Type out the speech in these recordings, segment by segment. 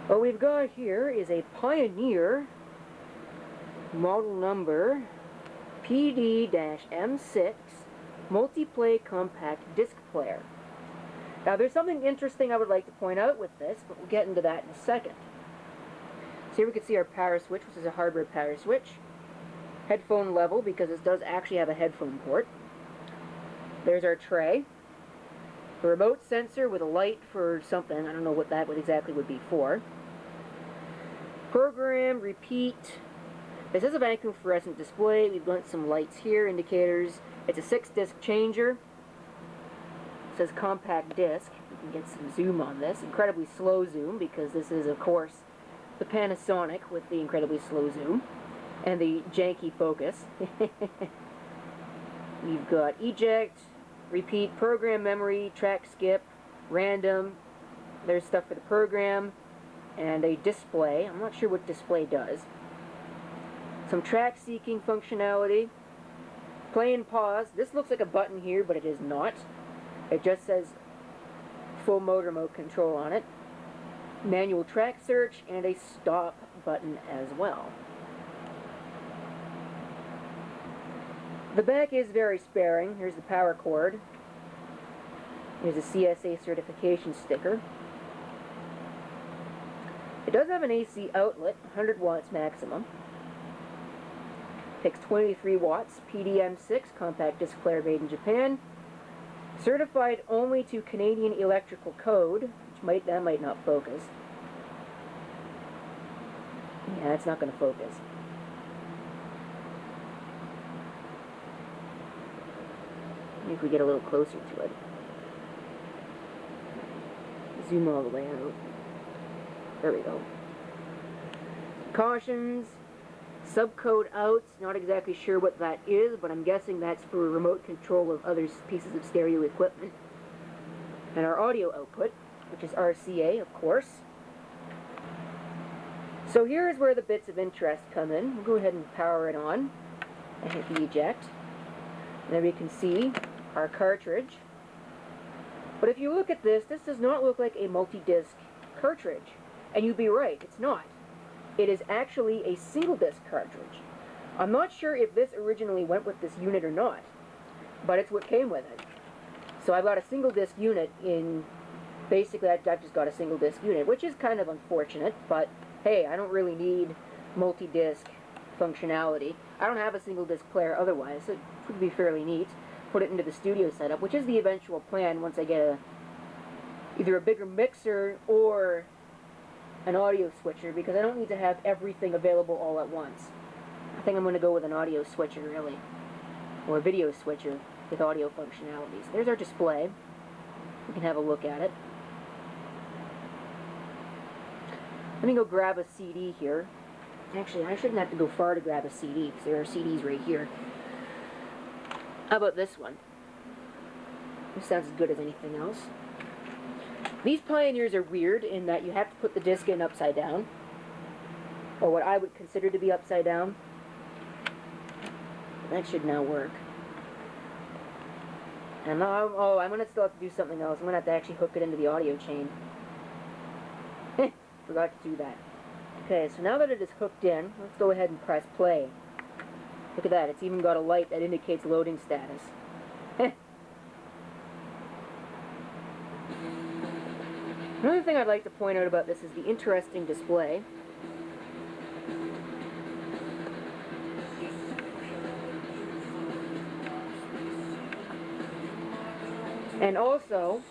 What we've got here is a Pioneer model number PD-M6 multiplay compact disc player. Now there's something interesting I would like to point out with this, but we'll get into that in a second. So here we can see our power switch, which is a hardware power switch. Headphone level, because this does actually have a headphone port. There's our tray. A remote sensor with a light for something. I don't know what that exactly would be for. Program, repeat. This is a vacuum fluorescent display. We've got some lights here, indicators. It's a 6-disc changer. It says compact disc. You can get some zoom on this. Incredibly slow zoom, because this is, of course, the Panasonic with the incredibly slow zoom and the janky focus. We've got eject, repeat, program memory, track skip, random. There's stuff for the program, and a display. I'm not sure what display does. Some track seeking functionality. Play and pause. This looks like a button here, but it is not. It just says full mode remote control on it. Manual track search, and a stop button as well. The back is very sparing. Here's the power cord. Here's a CSA certification sticker. It does have an AC outlet, 100 watts maximum. Takes 23 watts, PD-M6 compact disc player made in Japan. Certified only to Canadian electrical code, which that might not focus. Yeah, it's not going to focus. Maybe if we get a little closer to it. Zoom all the way out. There we go. Cautions. Subcode out. Not exactly sure what that is, but I'm guessing that's for remote control of other pieces of stereo equipment. And our audio output, which is RCA, of course. So here's where the bits of interest come in. We'll go ahead and power it on and hit the eject. And there we can see our cartridge. But if you look at this, this does not look like a multi-disc cartridge. And you'd be right, it's not. It is actually a single-disc cartridge. I'm not sure if this originally went with this unit or not, but it's what came with it. So I've got a single-disc unit in... Basically, I've just got a single-disc unit, which is kind of unfortunate, but hey, I don't really need multi-disc functionality. I don't have a single-disc player otherwise, so it would be fairly neat. Put it into the studio setup, which is the eventual plan once I get either a bigger mixer or an audio switcher, because I don't need to have everything available all at once. I think I'm going to go with an audio switcher, really, or a video switcher with audio functionalities. There's our display. We can have a look at it. Let me go grab a CD here. Actually, I shouldn't have to go far to grab a CD, because there are CDs right here. How about this one? This sounds as good as anything else. These Pioneers are weird in that you have to put the disc in upside down, or what I would consider to be upside down. That should now work. And now, oh, I'm going to still have to do something else. I'm going to have to actually hook it into the audio chain. Forgot to do that. Okay, so now that it is hooked in, let's go ahead and press play. Look at that, it's even got a light that indicates loading status. Another thing I'd like to point out about this is the interesting display. And also,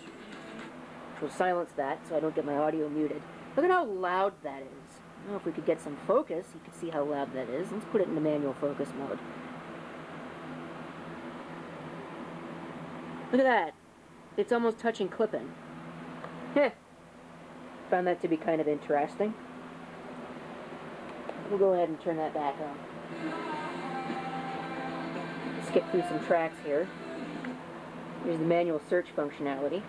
we'll silence that so I don't get my audio muted. Look at how loud that is. I don't know if we could get some focus. You can see how loud that is. Let's put it into manual focus mode. Look at that. It's almost touching clipping. Heh. Found that to be kind of interesting. We'll go ahead and turn that back on. Skip through some tracks here. Here's the manual search functionality.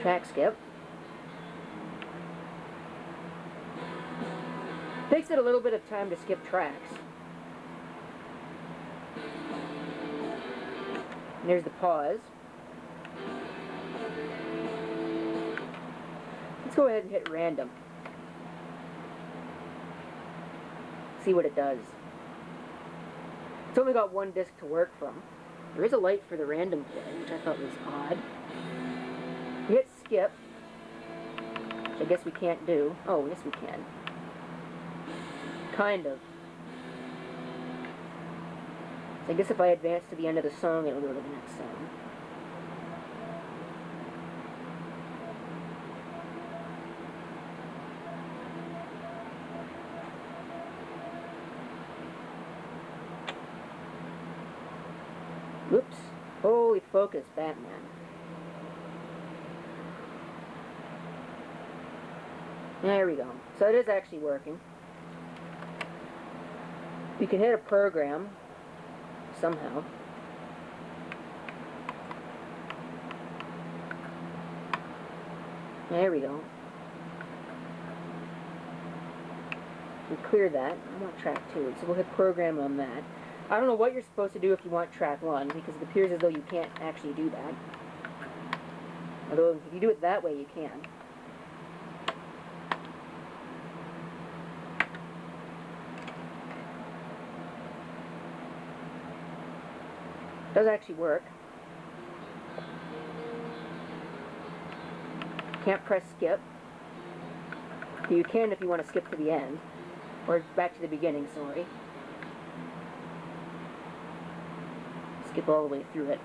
Track skip. Takes it a little bit of time to skip tracks. And there's the pause. Let's go ahead and hit random. See what it does. It's only got one disc to work from. There is a light for the random play, which I thought was odd. We hit skip, which I guess we can't do. Oh, yes we can. Kind of. So I guess if I advance to the end of the song, it'll go to the next song. Whoops. Holy focus, Batman. There we go. So it is actually working. You can hit a program somehow. There we go. We clear that. I want track 2, so we'll hit program on that. I don't know what you're supposed to do if you want track 1, because it appears as though you can't actually do that. Although, if you do it that way, you can. It does actually work. Can't press skip. You can if you want to skip to the end. Or back to the beginning, sorry. Skip all the way through it.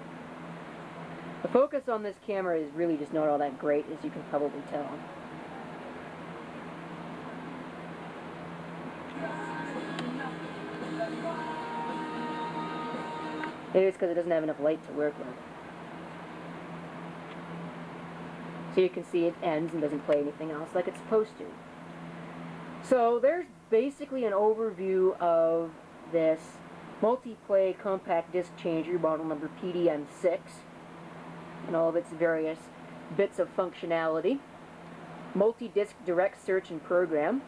The focus on this camera is really just not all that great, as you can probably tell. It is because it doesn't have enough light to work with. So you can see it ends and doesn't play anything else like it's supposed to. So there's basically an overview of this multi-play compact disc changer, model number PD-M6, and all of its various bits of functionality. Multi-disc direct search and program.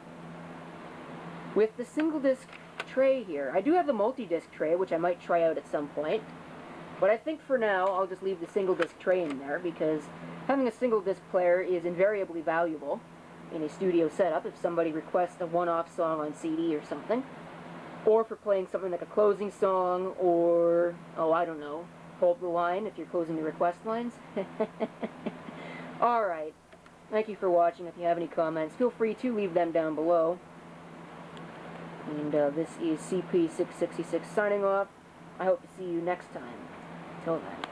With the single disc tray here. I do have the multi-disc tray, which I might try out at some point. But I think for now, I'll just leave the single disc tray in there, because having a single disc player is invariably valuable in a studio setup if somebody requests a one-off song on CD or something. Or for playing something like a closing song, or, oh, I don't know, hold the line if you're closing the request lines. Alright, thank you for watching. If you have any comments, feel free to leave them down below. And this is CP666 signing off. I hope to see you next time. Till then.